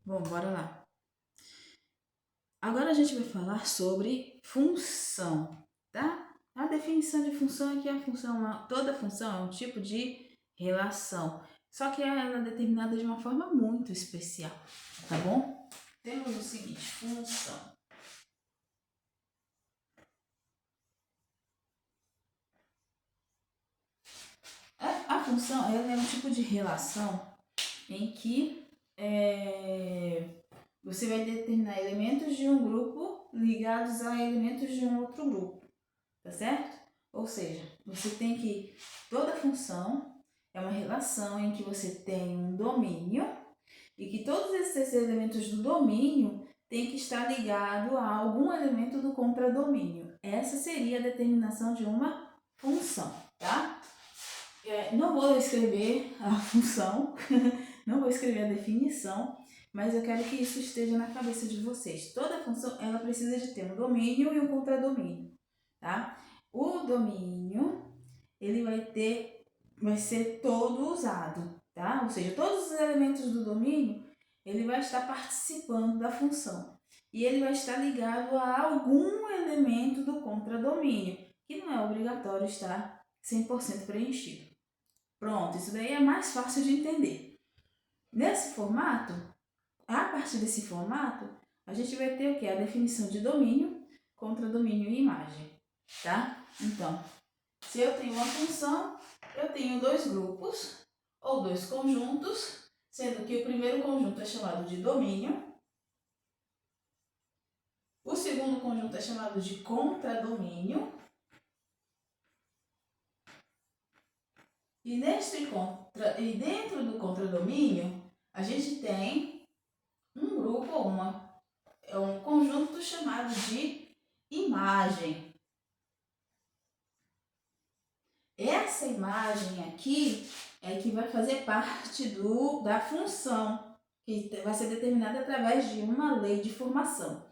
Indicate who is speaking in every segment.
Speaker 1: Bom, bora lá. Agora a gente vai falar sobre função, tá? A definição de função é que toda função é um tipo de relação, só que ela é determinada de uma forma muito especial, tá bom? Temos o seguinte, função. A função ela é um tipo de relação em que você vai determinar elementos de um grupo ligados a elementos de um outro grupo, tá certo? Ou seja, você tem que toda função é uma relação em que você tem um domínio e que todos esses elementos do domínio têm que estar ligados a algum elemento do contradomínio. Essa seria a determinação de uma função, tá? Não vou escrever a função, não vou escrever a definição, mas eu quero que isso esteja na cabeça de vocês. Toda função ela precisa de ter um domínio e um contradomínio, tá? O domínio ele vai ser todo usado, tá? Ou seja, todos os elementos do domínio ele vai estar participando da função e ele vai estar ligado a algum elemento do contradomínio, que não é obrigatório estar 100% preenchido. Pronto, isso daí é mais fácil de entender. Nesse formato, a partir desse formato, a gente vai ter o que? A definição de domínio, contradomínio e imagem, tá? Então, se eu tenho uma função, eu tenho dois grupos ou dois conjuntos, sendo que o primeiro conjunto é chamado de domínio, o segundo conjunto é chamado de contradomínio, e dentro do contradomínio, a gente tem um grupo ou um conjunto chamado de imagem. Essa imagem aqui é que vai fazer parte da função, que vai ser determinada através de uma lei de formação,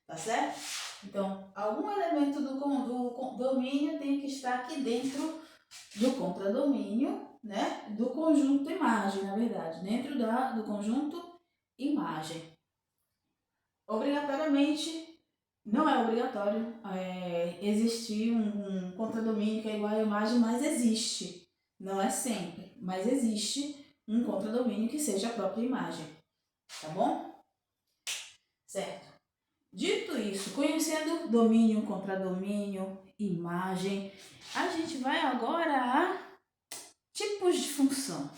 Speaker 1: tá certo? Então, algum elemento do domínio tem que estar aqui dentro do contradomínio, né? Do conjunto imagem, na verdade, dentro do conjunto imagem. Obrigatoriamente, não é obrigatório existir um contradomínio que é igual à imagem, mas existe. Não é sempre, mas existe um contradomínio que seja a própria imagem. Tá bom? Certo. Dito isso, conhecendo domínio, contradomínio, imagem, a gente vai agora a tipos de função.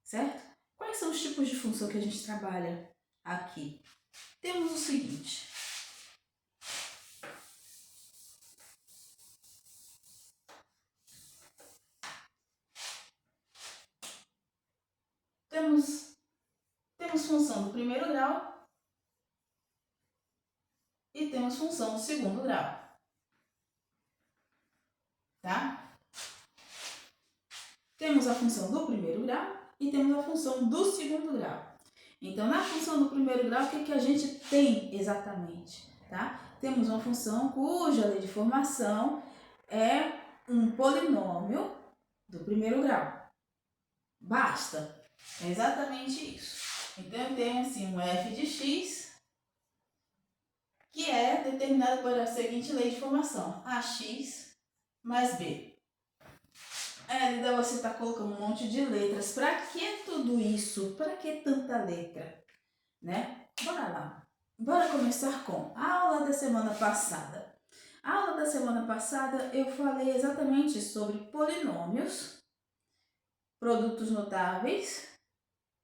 Speaker 1: Certo? Quais são os tipos de função que a gente trabalha aqui? Temos o seguinte. Temos função do primeiro grau e temos função do segundo grau. Tá? Temos a função do primeiro grau e temos a função do segundo grau. Então, na função do primeiro grau, o que a gente tem exatamente? Tá? Temos uma função cuja lei de formação é um polinômio do primeiro grau. Basta. É exatamente isso. Então, eu tenho assim um f de x que é determinado por a seguinte lei de formação. Ax mais b. Linda, você está colocando um monte de letras. Para que tudo isso? Para que tanta letra? Né? Bora lá. Bora começar com a aula da semana passada. A aula da semana passada eu falei exatamente sobre polinômios, produtos notáveis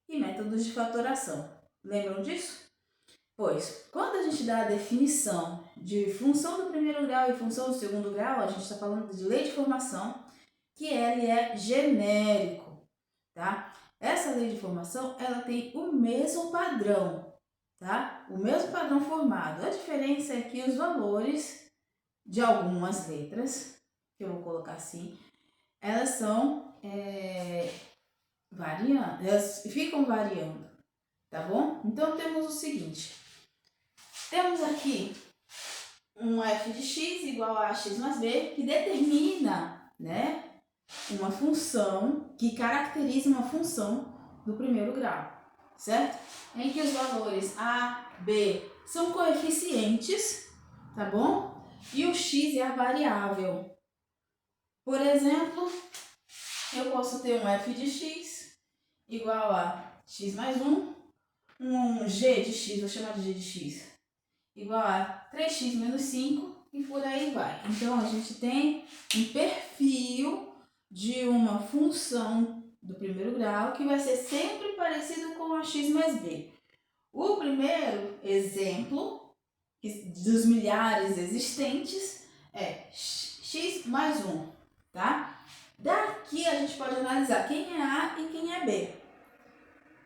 Speaker 1: e métodos de fatoração. Lembram disso? Pois, quando a gente dá a definição de função do primeiro grau e função do segundo grau, a gente está falando de lei de formação, que ele é genérico, tá? Essa lei de formação, ela tem o mesmo padrão, tá? O mesmo padrão formado. A diferença é que os valores de algumas letras, que eu vou colocar assim, elas são variando, elas ficam variando, tá bom? Então, temos o seguinte. Temos aqui um f de x igual a x mais b, que determina, né, uma função, que caracteriza uma função do primeiro grau, certo? Em que os valores A, B são coeficientes, tá bom? E o x é a variável. Por exemplo, eu posso ter um f de x igual a x mais 1, um g de x, vou chamar de g de x, igual a 3x menos 5 e por aí vai. Então, a gente tem um perfil de uma função do primeiro grau que vai ser sempre parecido com a x mais b. O primeiro exemplo dos milhares existentes é x mais 1, tá? Daqui a gente pode analisar quem é A e quem é B.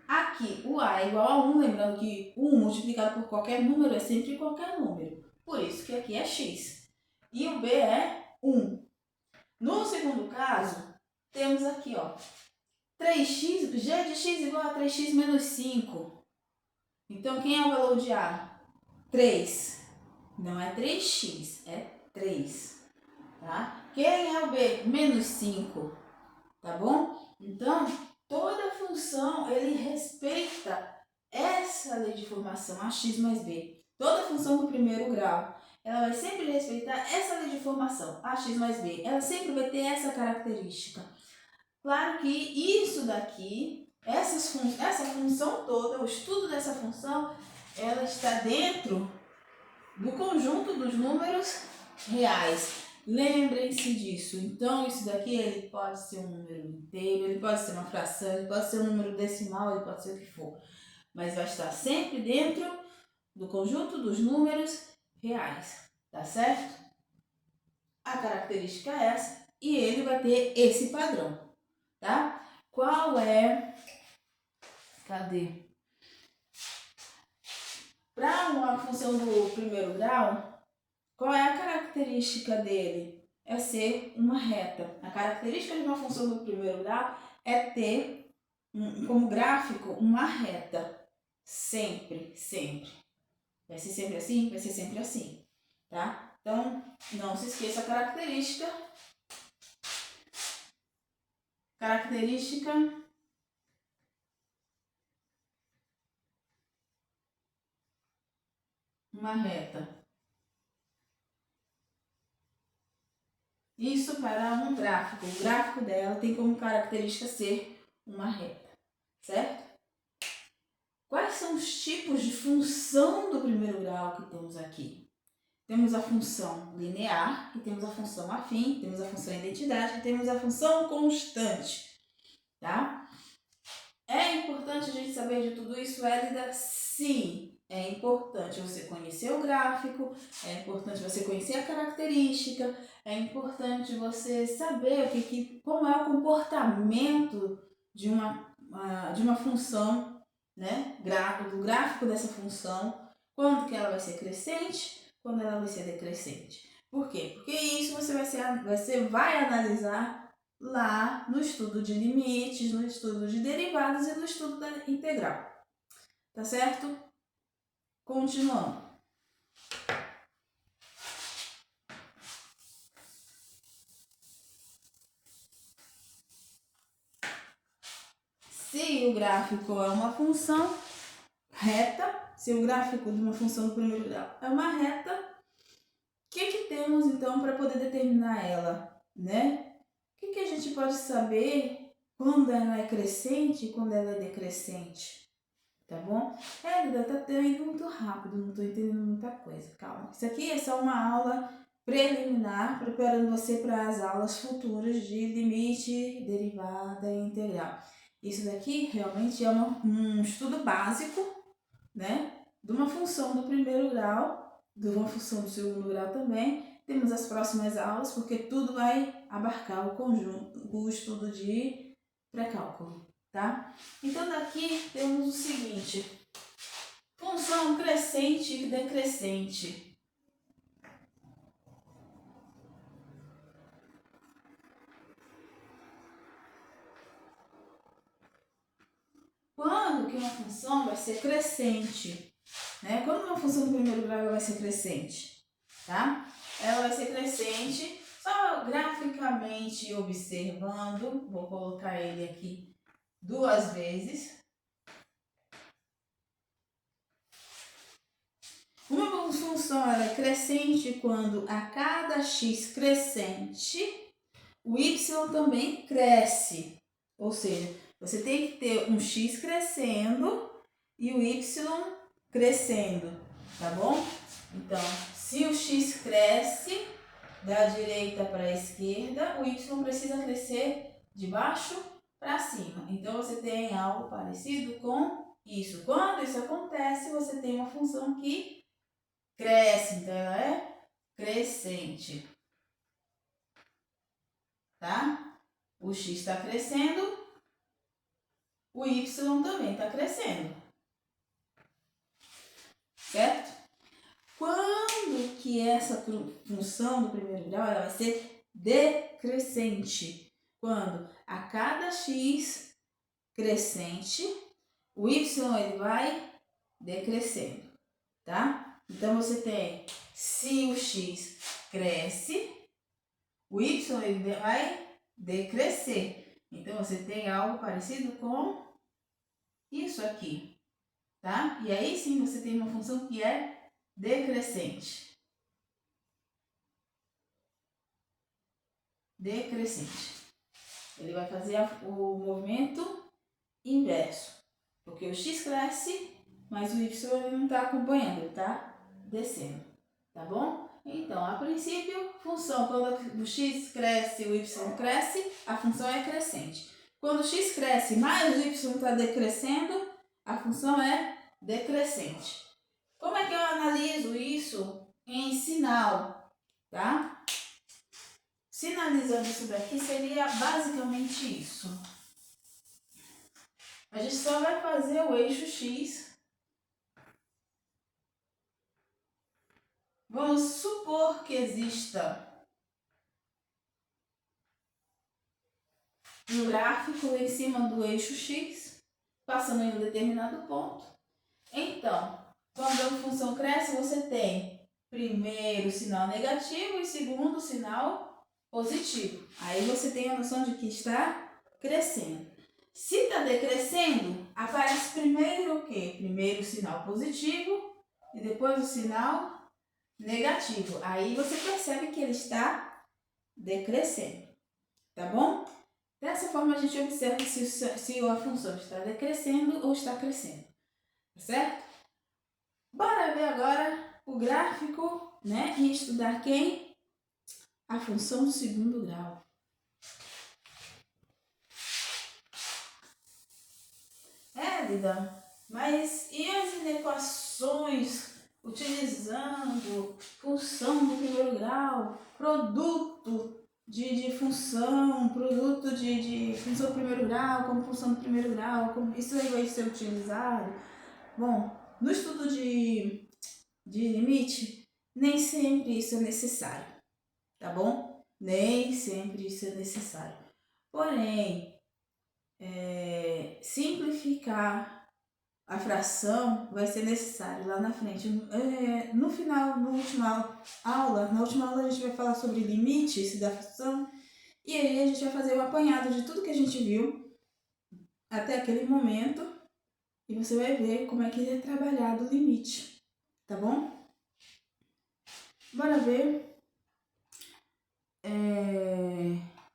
Speaker 1: Aqui, o A é igual a 1, lembrando que 1 multiplicado por qualquer número é sempre qualquer número. Por isso que aqui é x. E o B é 1. No segundo caso, temos aqui, ó, 3x, g de x igual a 3x menos 5. Então, quem é o valor de A? 3. Não é 3x, é 3. Tá? Quem é o B? Menos 5. Tá bom? Então, toda função, ele respeita essa lei de formação, a x mais b. Toda função do primeiro grau, ela vai sempre respeitar essa lei de formação, a x mais b. Ela sempre vai ter essa característica. Claro que isso daqui, essa função toda, o estudo dessa função, ela está dentro do conjunto dos números reais. Lembrem-se disso. Então, isso daqui ele pode ser um número inteiro, ele pode ser uma fração, ele pode ser um número decimal, ele pode ser o que for. Mas vai estar sempre dentro do conjunto dos números reais. Tá certo? A característica é essa e ele vai ter esse padrão. Tá? Qual é... Cadê? Para uma função do primeiro grau, qual é a característica dele? É ser uma reta. A característica de uma função do primeiro grau é ter como gráfico uma reta. Sempre, sempre. Vai ser sempre assim? Vai ser sempre assim. Tá? Então, não se esqueça a característica. Característica uma reta. Isso para um gráfico. O gráfico dela tem como característica ser uma reta, certo? Quais são os tipos de função do primeiro grau que temos aqui? Temos a função linear, e temos a função afim, temos a função identidade, e temos a função constante, tá? É importante a gente saber de tudo isso, Hélida? Sim, é importante você conhecer o gráfico, é importante você conhecer a característica, é importante você saber como é o comportamento de uma função, né? Do gráfico dessa função, quando que ela vai ser crescente, quando ela vai ser decrescente. Por quê? Porque isso você vai analisar lá no estudo de limites, no estudo de derivadas e no estudo da integral. Tá certo? Continuando. Se o gráfico é uma função reta, se o gráfico de uma função do primeiro grau é uma reta, o que temos então para poder determinar ela, né? O que a gente pode saber quando ela é crescente e quando ela é decrescente? Tá bom? Hélida, tá indo muito rápido, não tô entendendo muita coisa, calma. Isso aqui é só uma aula preliminar, preparando você para as aulas futuras de limite, derivada e integral. Isso daqui realmente é um estudo básico, né? De uma função do primeiro grau, de uma função do segundo grau também. Temos as próximas aulas, porque tudo vai abarcar o conjunto, o estudo de pré-cálculo, tá? Então, daqui temos o seguinte: função crescente e decrescente. Quando que uma função vai ser crescente? Né? Quando uma função do primeiro grau vai ser crescente? Tá? Ela vai ser crescente, só graficamente observando. Vou colocar ele aqui 2 vezes. Uma função ela é crescente quando a cada x crescente, o y também cresce. Ou seja, você tem que ter um x crescendo e o y crescendo, tá bom? Então, se o x cresce da direita para a esquerda, o y precisa crescer de baixo para cima. Então, você tem algo parecido com isso. Quando isso acontece, você tem uma função que cresce, então ela é crescente, tá? O x está crescendo, o y também está crescendo, certo? Quando que essa função do primeiro grau ela vai ser decrescente? Quando a cada x crescente, o y ele vai decrescendo, tá? Então você tem, se o x cresce, o y ele vai decrescer. Então você tem algo parecido com isso aqui, tá? E aí sim você tem uma função que é decrescente. Decrescente. Ele vai fazer o movimento inverso, porque o x cresce, mas o y ele não está acompanhando, ele está descendo, tá bom? Então, a princípio, função, quando o x cresce e o y cresce, a função é crescente. Quando o x cresce, mas o y está decrescendo, a função é decrescente. Como é que eu analiso isso em sinal, tá? Sinalizando isso daqui seria basicamente isso. A gente só vai fazer o eixo X. Vamos supor que exista um gráfico em cima do eixo X, passando em um determinado ponto. Então, quando a função cresce, você tem primeiro sinal negativo e segundo sinal positivo. Aí você tem a noção de que está crescendo. Se está decrescendo, aparece primeiro o quê? Primeiro o sinal positivo e depois o sinal negativo. Aí você percebe que ele está decrescendo, tá bom? Dessa forma a gente observa se a função está decrescendo ou está crescendo, tá certo? Bora ver agora o gráfico, né? E estudar quem? A função do segundo grau. Lida, mas e as inequações utilizando função do primeiro grau, produto de função, produto de função do primeiro grau, como função do primeiro grau, como isso aí vai ser utilizado? Bom, no estudo de limite, nem sempre isso é necessário, tá bom? Nem sempre isso é necessário. Porém, simplificar a fração vai ser necessário lá na frente. No final, na última aula a gente vai falar sobre limites da fração e aí a gente vai fazer um apanhado de tudo que a gente viu até aquele momento e você vai ver como é que é trabalhado o limite, tá bom? Bora ver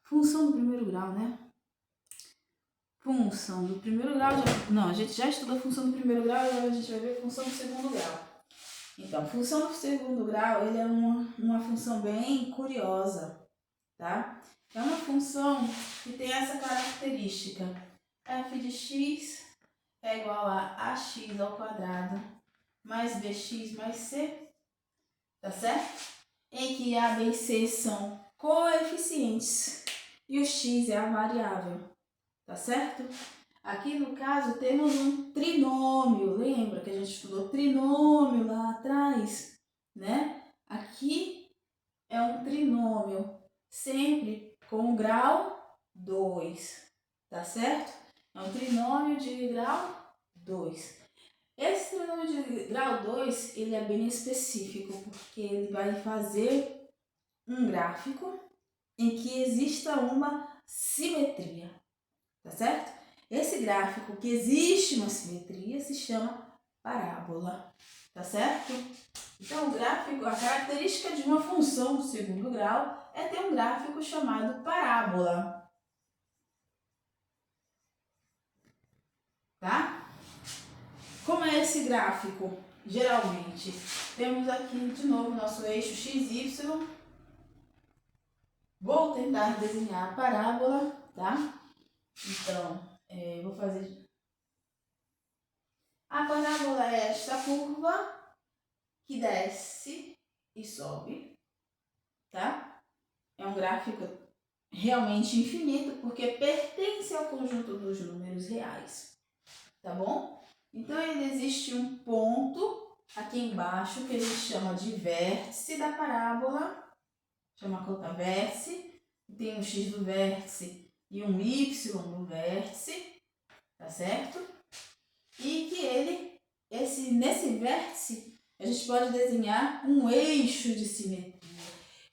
Speaker 1: função do primeiro grau, né? Função do primeiro grau, a gente já estudou a função do primeiro grau, agora a gente vai ver a função do segundo grau. Então, função do segundo grau, ele é uma função bem curiosa, tá? É uma função que tem essa característica. F de x é igual a ax ao quadrado mais bx mais c, tá certo? Em que a, b e c são coeficientes e o x é a variável, tá certo? Aqui no caso temos um trinômio, lembra que a gente estudou trinômio lá atrás, né? Aqui é um trinômio, sempre com grau 2, tá certo? É um trinômio de grau 2. Esse trinômio de grau 2, ele é bem específico, porque ele vai fazer um gráfico em que exista uma simetria, tá certo? Esse gráfico que existe uma simetria se chama parábola, tá certo? Então, o gráfico, a característica de uma função do segundo grau é ter um gráfico chamado parábola, tá? Como é esse gráfico? Geralmente, temos aqui de novo nosso eixo XY. Vou tentar desenhar a parábola, tá? Então, vou fazer... A parábola é esta curva que desce e sobe, tá? É um gráfico realmente infinito porque pertence ao conjunto dos números reais, tá bom? Então, existe um ponto aqui embaixo que a gente chama de vértice da parábola, chama cota vértice, tem um X do vértice e um Y no vértice, tá certo? E que nesse vértice, a gente pode desenhar um eixo de simetria.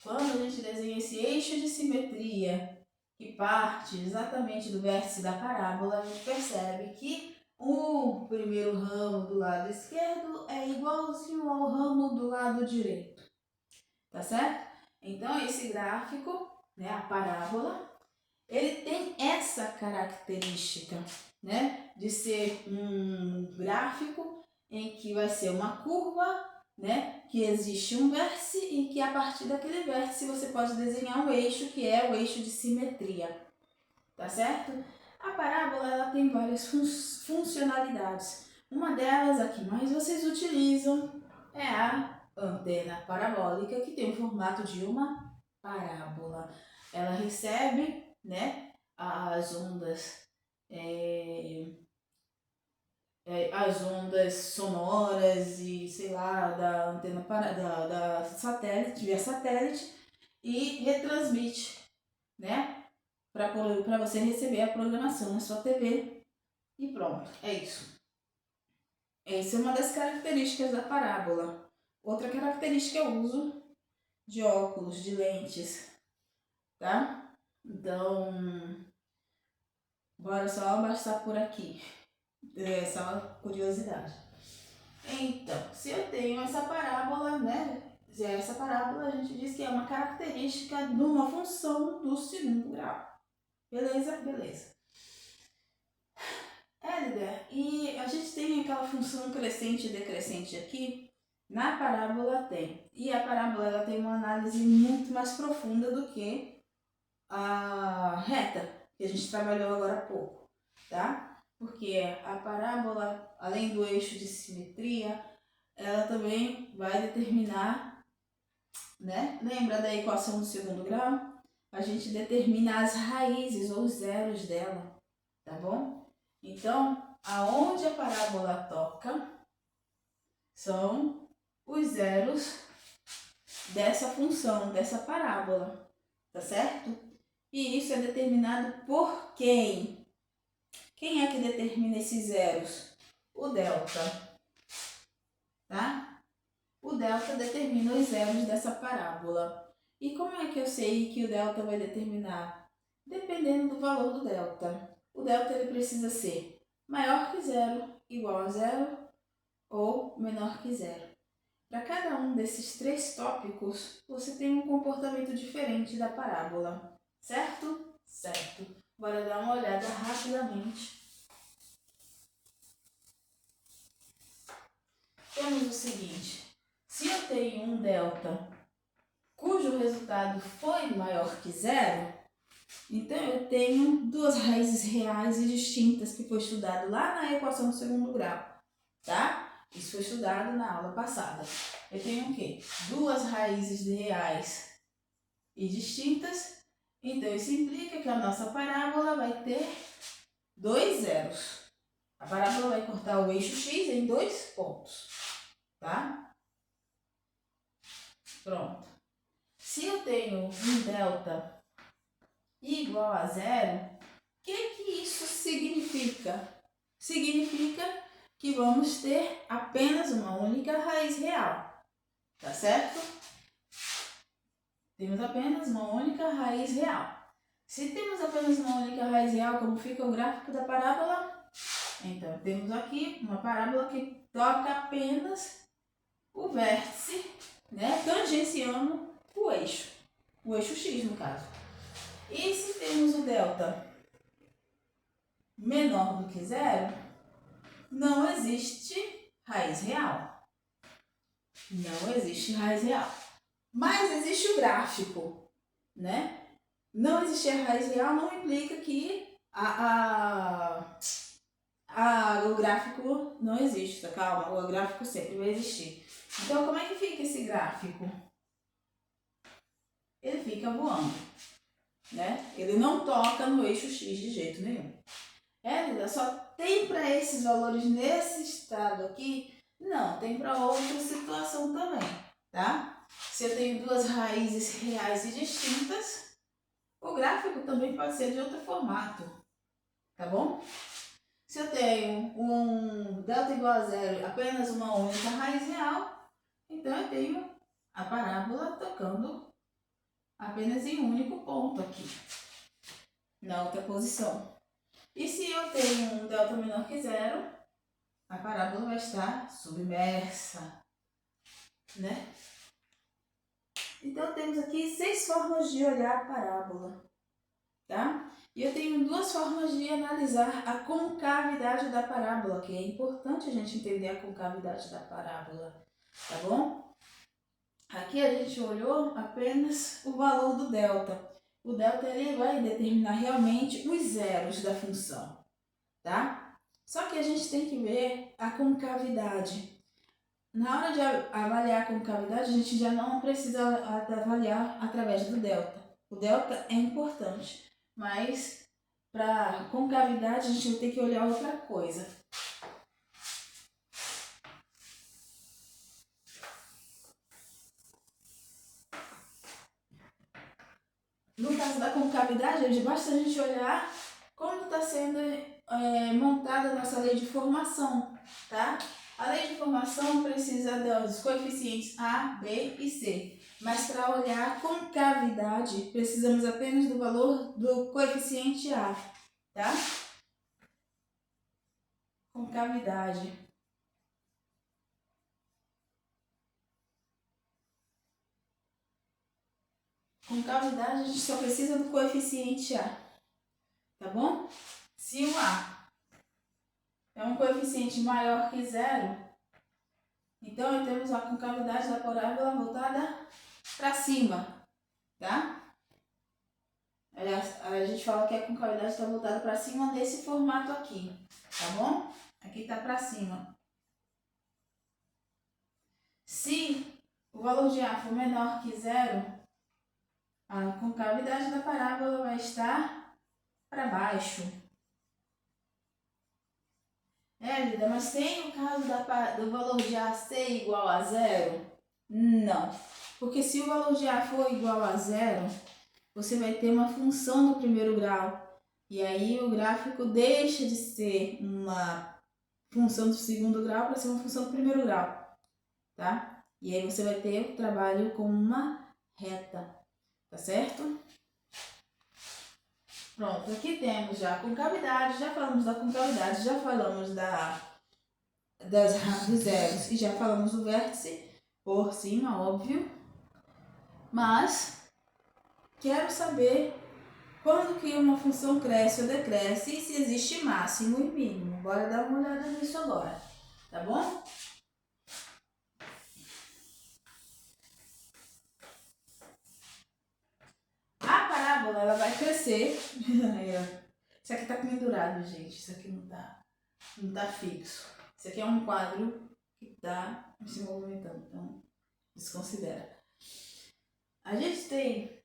Speaker 1: Quando a gente desenha esse eixo de simetria, que parte exatamente do vértice da parábola, a gente percebe que o primeiro ramo do lado esquerdo é igualzinho ao ramo do lado direito, tá certo? Então, esse gráfico, né, a parábola, ele tem essa característica, né, de ser um gráfico em que vai ser uma curva, né, que existe um vértice e que a partir daquele vértice você pode desenhar um eixo que é o eixo de simetria, tá certo? A parábola ela tem várias funcionalidades. Uma delas, a que mais vocês utilizam, é a antena parabólica, que tem o formato de uma parábola. Ela recebe, né, as ondas, as ondas sonoras e, sei lá, da antena da satélite, via satélite, e retransmite, né, para você receber a programação na sua TV e pronto, é isso. Essa é uma das características da parábola. Outra característica é o uso de óculos, de lentes, tá? Então, bora só passar por aqui. É só curiosidade. Então, se eu tenho essa parábola, né? Essa parábola a gente diz que é uma característica de uma função do segundo grau. Beleza? Beleza. Éder, e a gente tem aquela função crescente e decrescente aqui? Na parábola tem. E a parábola ela tem uma análise muito mais profunda do que a reta, que a gente trabalhou agora há pouco, tá? Porque a parábola, além do eixo de simetria, ela também vai determinar, né? Lembra da equação do segundo grau? A gente determina as raízes ou os zeros dela, tá bom? Então, aonde a parábola toca são os zeros dessa função, dessa parábola, tá certo? E isso é determinado por quem? Quem é que determina esses zeros? O delta, tá? O delta determina os zeros dessa parábola. E como é que eu sei que o delta vai determinar? Dependendo do valor do delta. O delta ele precisa ser maior que zero, igual a zero ou menor que zero. Para cada um desses três tópicos, você tem um comportamento diferente da parábola, certo? Certo. Bora dar uma olhada rapidamente. Temos o seguinte, se eu tenho um delta cujo resultado foi maior que zero, então eu tenho duas raízes reais e distintas que foi estudado lá na equação do segundo grau, tá? Isso foi estudado na aula passada. Eu tenho o quê? Duas raízes reais e distintas, então isso implica que a nossa parábola vai ter dois zeros. A parábola vai cortar o eixo x em dois pontos, tá? Pronto. Se eu tenho um delta igual a zero, o que isso significa? Significa que vamos ter apenas uma única raiz real, tá certo? Temos apenas uma única raiz real. Se temos apenas uma única raiz real, como fica o gráfico da parábola? Então, temos aqui uma parábola que toca apenas o vértice, né, tangenciando o eixo X no caso. E se temos o delta menor do que zero, não existe raiz real. Não existe raiz real. Mas existe o gráfico, né? Não existir a raiz real não implica que o gráfico não existe, tá? Calma, o gráfico sempre vai existir. Então, como é que fica esse gráfico? Ele fica voando, né? Ele não toca no eixo X de jeito nenhum. Lida, só tem para esses valores nesse estado aqui? Não, tem para outra situação também, tá? Se eu tenho duas raízes reais e distintas, o gráfico também pode ser de outro formato, tá bom? Se eu tenho um delta igual a zero, apenas uma única raiz real, então eu tenho a parábola tocando apenas em um único ponto aqui, na outra posição. E se eu tenho um delta menor que zero, a parábola vai estar submersa, né? Então temos aqui 6 formas de olhar a parábola, tá? E eu tenho 2 formas de analisar a concavidade da parábola, que é importante a gente entender a concavidade da parábola, tá bom? Aqui a gente olhou apenas o valor do delta. O delta ele vai determinar realmente os zeros da função, tá? Só que a gente tem que ver a concavidade. Na hora de avaliar a concavidade, a gente já não precisa avaliar através do delta. O delta é importante, mas para concavidade a gente vai ter que olhar outra coisa. No caso da concavidade, basta a gente olhar como está sendo montada a nossa lei de formação, tá? A lei de formação precisa dos coeficientes A, B e C, mas para olhar a concavidade, precisamos apenas do valor do coeficiente A, tá? Concavidade. Concavidade, a gente só precisa do coeficiente A, tá bom? Se o A é um coeficiente maior que zero, então temos a concavidade da parábola voltada para cima, tá? A gente fala que a concavidade está voltada para cima nesse formato aqui, tá bom? Aqui está para cima. Se o valor de A for menor que zero, a concavidade da parábola vai estar para baixo. Lida, mas tem o caso do valor de A ser igual a zero? Não, porque se o valor de A for igual a zero, você vai ter uma função do primeiro grau. E aí o gráfico deixa de ser uma função do segundo grau para ser uma função do primeiro grau, tá? E aí você vai ter o trabalho com uma reta, tá certo? Pronto, aqui temos já a concavidade, já falamos da concavidade, já falamos dos zeros e já falamos do vértice por cima, óbvio. Mas quero saber quando que uma função cresce ou decresce e se existe máximo e mínimo. Bora dar uma olhada nisso agora, tá bom? A parábola ela vai crescer. Isso aqui tá pendurado, gente. Isso aqui não tá fixo. Isso aqui é um quadro que tá se movimentando, então desconsidera. A gente tem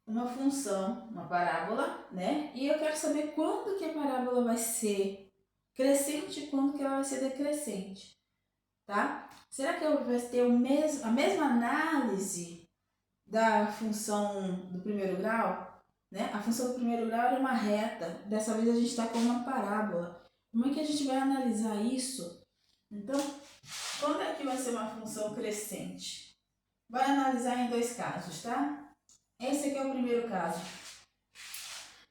Speaker 1: uma função, uma parábola, né? E eu quero saber quando que a parábola vai ser crescente e quando que ela vai ser decrescente, tá? Será que eu vou ter a mesma análise da função do primeiro grau? Né? A função do primeiro grau era uma reta, dessa vez a gente está com uma parábola. Como é que a gente vai analisar isso? Então, quando é que vai ser uma função crescente? Vai analisar em 2 casos, tá? Esse aqui é o primeiro caso.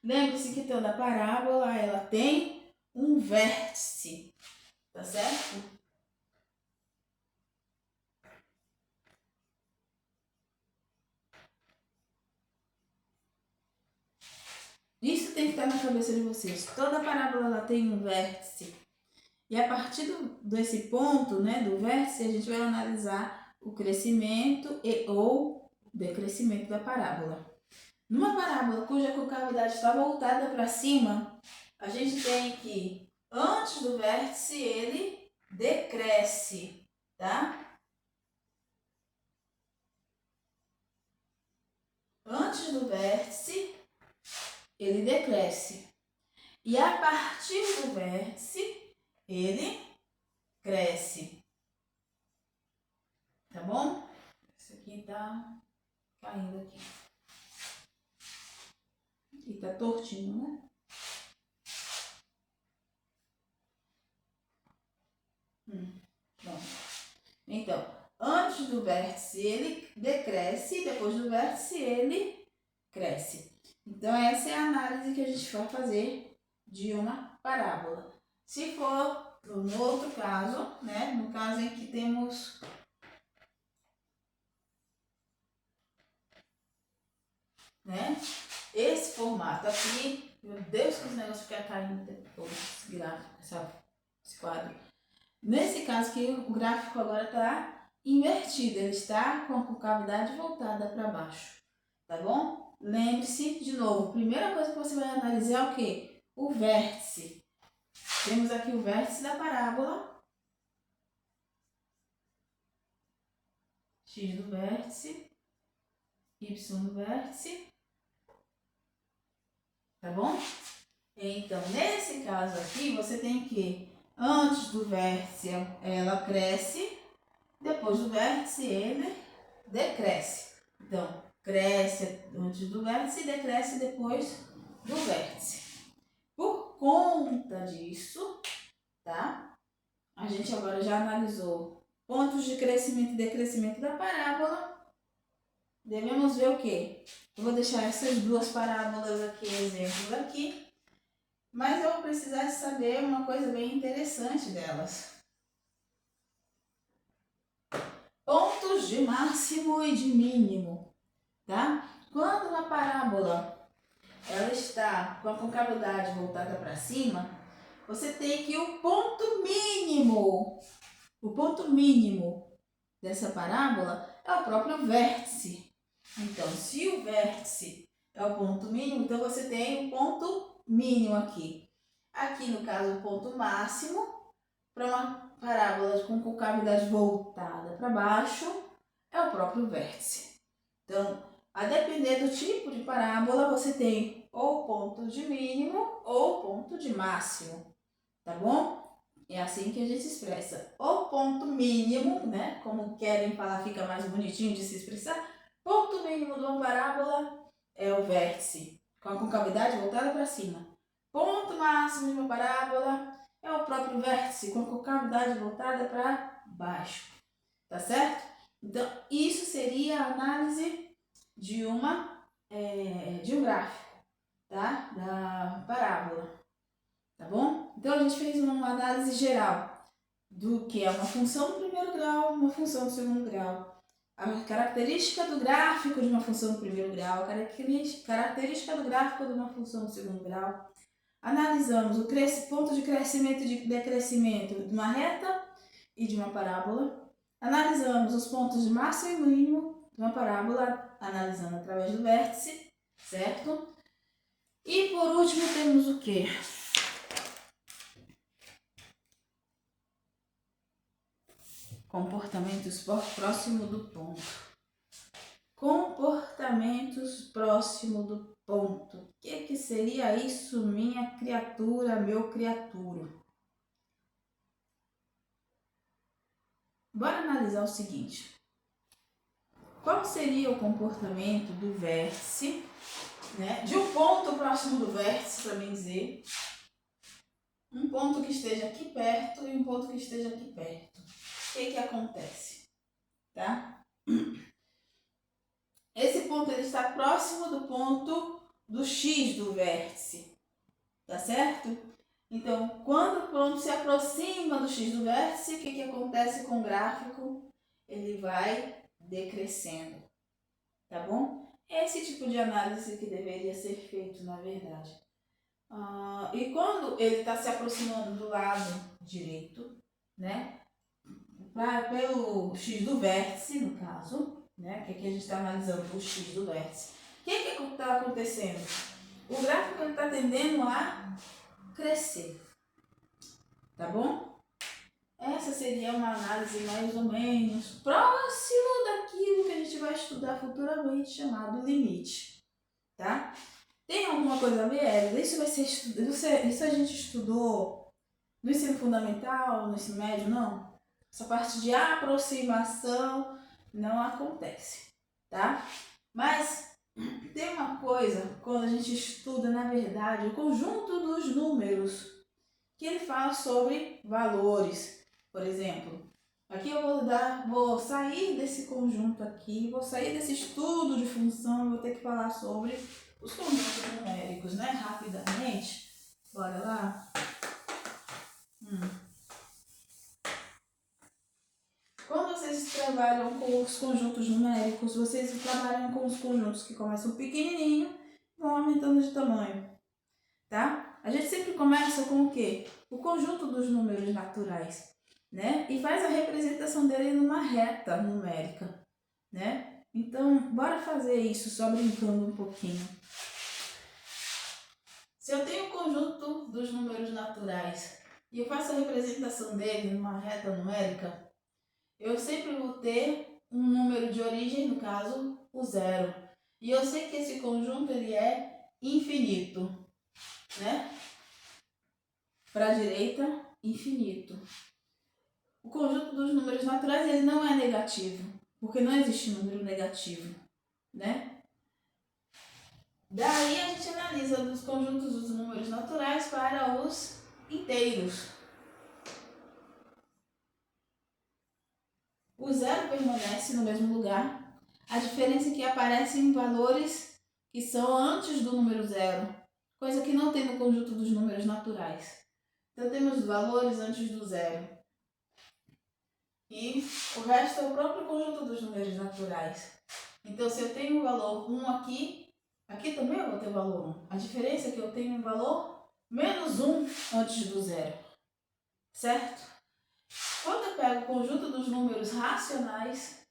Speaker 1: Lembre-se que toda parábola ela tem um vértice. tá certo? Isso tem que estar na cabeça de vocês. Toda parábola ela tem um vértice. E a partir desse ponto, né, do vértice, a gente vai analisar o crescimento ou decrescimento da parábola. Numa parábola cuja concavidade está voltada para cima, a gente tem que, antes do vértice, ele decresce, tá? Antes do vértice, ele decresce. E a partir do vértice, ele cresce. Tá bom? Esse aqui tá caindo aqui. E tá tortinho, né? Pronto. Então, antes do vértice ele decresce, depois do vértice ele cresce. Então, essa é a análise que a gente vai fazer de uma parábola. Se for no outro caso, né? No caso em que temos esse formato aqui, meu Deus, que os negócios ficam caindo depois, esse gráfico, esse quadro. Nesse caso aqui, o gráfico agora está invertido, ele está com a concavidade voltada para baixo, tá bom? Lembre-se, de novo, a primeira coisa que você vai analisar é o quê? O vértice. Temos aqui o vértice da parábola, x do vértice, y do vértice, tá bom? Então, nesse caso aqui, você tem que, antes do vértice, ela cresce, depois do vértice, ele decresce. Então, cresce antes do vértice e decresce depois do vértice. Por conta disso, tá? A gente agora já analisou pontos de crescimento e decrescimento da parábola. Devemos ver o quê? Eu vou deixar essas duas parábolas aqui, exemplos aqui. Mas eu vou precisar de saber uma coisa bem interessante delas. Pontos de máximo e de mínimo, tá? Quando uma parábola ela está com a concavidade voltada para cima, você tem que o ponto mínimo dessa parábola é o próprio vértice. Então, se o vértice é o ponto mínimo, então você tem o ponto mínimo aqui. Aqui, no caso, o ponto máximo, para uma parábola com concavidade voltada para baixo, é o próprio vértice. Então, a depender do tipo de parábola, você tem ou ponto de mínimo ou ponto de máximo, tá bom? É assim que a gente expressa. O ponto mínimo, né? Como querem falar, fica mais bonitinho de se expressar. Ponto mínimo de uma parábola é o vértice, com a concavidade voltada para cima. Ponto máximo de uma parábola é o próprio vértice, com a concavidade voltada para baixo. Tá certo? Então, isso seria a análise de um gráfico, tá? Da parábola, tá bom? Então, a gente fez uma análise geral do que é uma função do primeiro grau, uma função do segundo grau. A característica do gráfico de uma função do primeiro grau, a característica do gráfico de uma função do segundo grau. Analisamos o ponto de crescimento e de decrescimento de uma reta e de uma parábola. Analisamos os pontos de máximo e mínimo de uma parábola, analisando através do vértice, certo? E por último temos o quê? Comportamentos próximo do ponto. Comportamentos próximo do ponto. O que seria isso, minha criatura, meu criatura? Bora analisar o seguinte. Qual seria o comportamento do vértice, né? De um ponto próximo do vértice, para mim dizer. Um ponto que esteja aqui perto e um ponto que esteja aqui perto. O que acontece? Tá? Esse ponto ele está próximo do ponto do X do vértice, tá certo? Então, quando o ponto se aproxima do x do vértice, o que acontece com o gráfico? Ele vai decrescendo, tá bom? É esse tipo de análise que deveria ser feito, na verdade. E quando ele está se aproximando do lado direito, né? Pelo x do vértice, no caso, né? Que aqui a gente está analisando o x do vértice. O que está acontecendo? O gráfico está tendendo a crescer, tá bom? Essa seria uma análise mais ou menos próximo daquilo que a gente vai estudar futuramente, chamado limite, tá? Tem alguma coisa a ver? Isso vai ser isso a gente estudou no ensino fundamental, no ensino médio, não? Essa parte de aproximação não acontece, tá? Mas tem uma coisa, quando a gente estuda, na verdade, o conjunto dos números, que ele fala sobre valores. Por exemplo, aqui eu vou sair desse conjunto aqui, vou sair desse estudo de função, vou ter que falar sobre os conjuntos numéricos, né? Rapidamente. Bora lá. Quando vocês trabalham com os conjuntos numéricos, vocês trabalham com os conjuntos que começam pequenininho e vão aumentando de tamanho, tá? A gente sempre começa com o quê? O conjunto dos números naturais, né? E faz a representação dele numa reta numérica, né? Então, bora fazer isso só brincando um pouquinho. Se eu tenho o conjunto dos números naturais e eu faço a representação dele numa reta numérica, eu sempre vou ter um número de origem, no caso, o zero. E eu sei que esse conjunto ele é infinito, né? Para a direita, infinito. O conjunto dos números naturais ele não é negativo, porque não existe número negativo, né? Daí a gente analisa os conjuntos dos números naturais para os inteiros. O zero permanece no mesmo lugar. A diferença é que aparecem valores que são antes do número zero, coisa que não tem no conjunto dos números naturais. Então temos valores antes do zero. E o resto é o próprio conjunto dos números naturais. Então se eu tenho o valor 1 aqui, aqui também eu vou ter valor 1. A diferença é que eu tenho um valor menos 1 antes do zero. Certo? Quando eu pego o conjunto dos números racionais,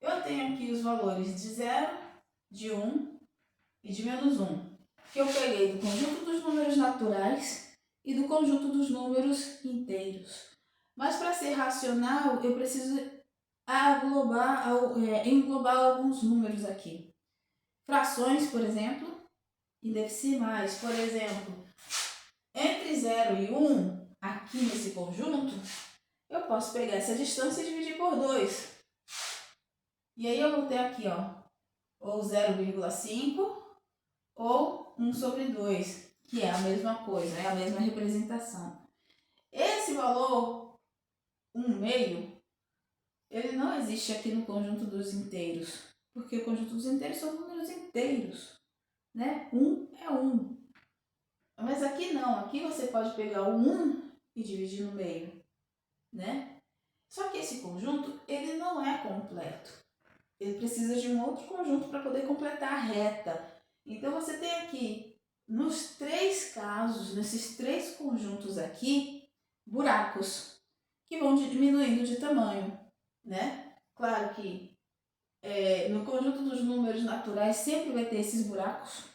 Speaker 1: eu tenho aqui os valores de 0, de 1 e de menos 1, que eu peguei do conjunto dos números naturais e do conjunto dos números inteiros. Mas para ser racional, eu preciso englobar alguns números aqui. Frações, por exemplo, e decimais, por exemplo, entre 0 e 1, aqui nesse conjunto, eu posso pegar essa distância e dividir por 2. E aí eu vou ter aqui, ó, ou 0,5 ou 1 sobre 2, que é a mesma coisa, é a mesma representação. Esse valor 1/2, ele não existe aqui no conjunto dos inteiros, porque o conjunto dos inteiros são números inteiros, né? 1 é 1. Mas aqui não, aqui você pode pegar o 1 e dividir no meio, né? Só que esse conjunto, ele não é completo. Ele precisa de um outro conjunto para poder completar a reta. Então você tem aqui, nos 3 casos, nesses 3 conjuntos aqui, buracos que vão diminuindo de tamanho, né? Claro que no conjunto dos números naturais sempre vai ter esses buracos.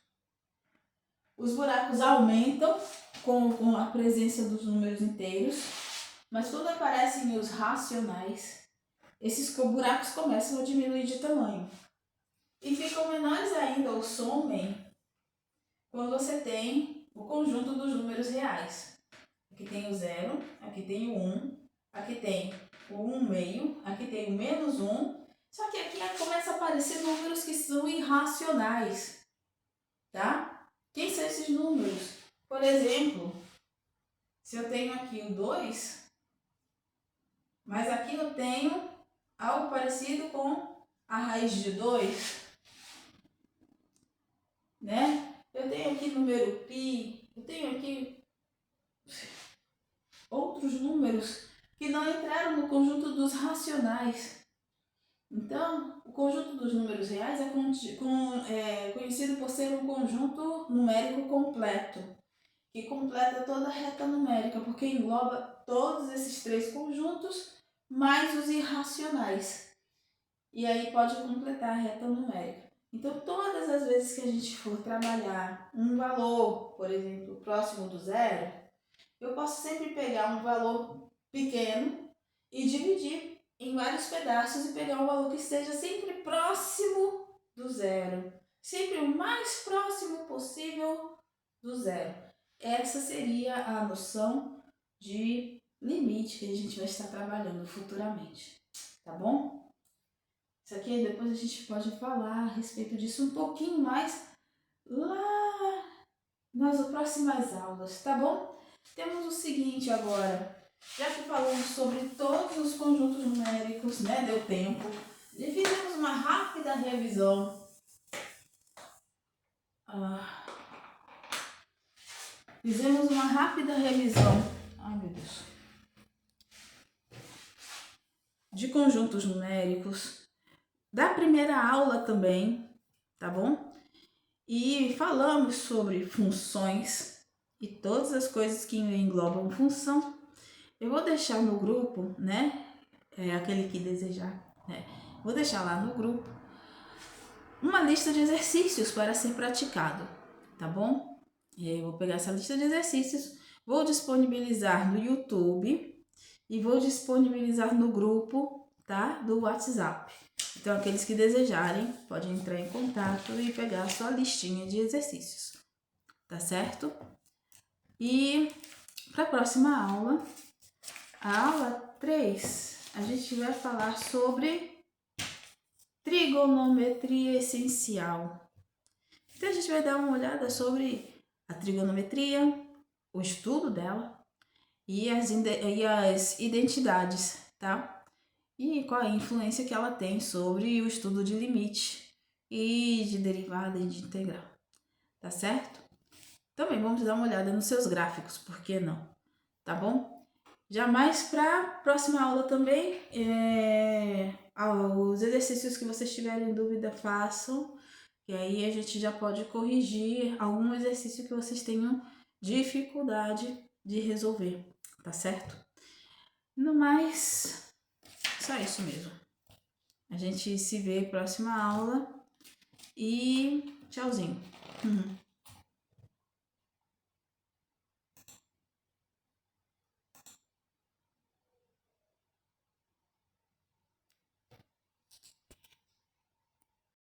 Speaker 1: Os buracos aumentam com a presença dos números inteiros, mas quando aparecem os racionais, esses buracos começam a diminuir de tamanho. E ficam menores ainda, ou somem, quando você tem o conjunto dos números reais. Aqui tem o 0, aqui tem o 1, aqui tem o 1/2, aqui tem o menos 1. Só que aqui começa a aparecer números que são irracionais, tá? Quem são esses números? Por exemplo, se eu tenho aqui o 2, mas aqui eu tenho algo parecido com a raiz de 2, né? eu tenho aqui número π, eu tenho aqui outros números que não entraram no conjunto dos racionais. Então, o conjunto dos números reais é conhecido por ser um conjunto numérico completo, que completa toda a reta numérica, porque engloba todos esses três conjuntos, mais os irracionais. E aí pode completar a reta numérica. Então, todas as vezes que a gente for trabalhar um valor, por exemplo, próximo do zero, eu posso sempre pegar um valor pequeno e dividir em vários pedaços e pegar um valor que esteja sempre próximo do zero. Sempre o mais próximo possível do zero. Essa seria a noção de limite que a gente vai estar trabalhando futuramente, tá bom? Isso aqui depois a gente pode falar a respeito disso um pouquinho mais lá nas próximas aulas, tá bom? Temos o seguinte agora, já que falamos sobre todos os conjuntos numéricos, né, deu tempo, e fizemos uma rápida revisão. Fizemos uma rápida revisão, ai meu Deus, de conjuntos numéricos, da primeira aula também, tá bom? E falamos sobre funções e todas as coisas que englobam função. Eu vou deixar no grupo, né? Aquele que desejar, né? Vou deixar lá no grupo uma lista de exercícios para ser praticado, tá bom? Eu vou pegar essa lista de exercícios, vou disponibilizar no YouTube e vou disponibilizar no grupo, tá? Do WhatsApp. Então, aqueles que desejarem podem entrar em contato e pegar a sua listinha de exercícios, tá certo? E para a próxima aula, a aula 3, a gente vai falar sobre trigonometria essencial. Então, a gente vai dar uma olhada sobre a trigonometria, o estudo dela e as identidades, tá? E qual é a influência que ela tem sobre o estudo de limite e de derivada e de integral, tá certo? Também vamos dar uma olhada nos seus gráficos, por que não? Tá bom? Já mais para a próxima aula também, os exercícios que vocês tiverem dúvida, façam, e aí a gente já pode corrigir algum exercício que vocês tenham dificuldade de resolver, tá certo? No mais, só isso mesmo. A gente se vê na próxima aula e tchauzinho.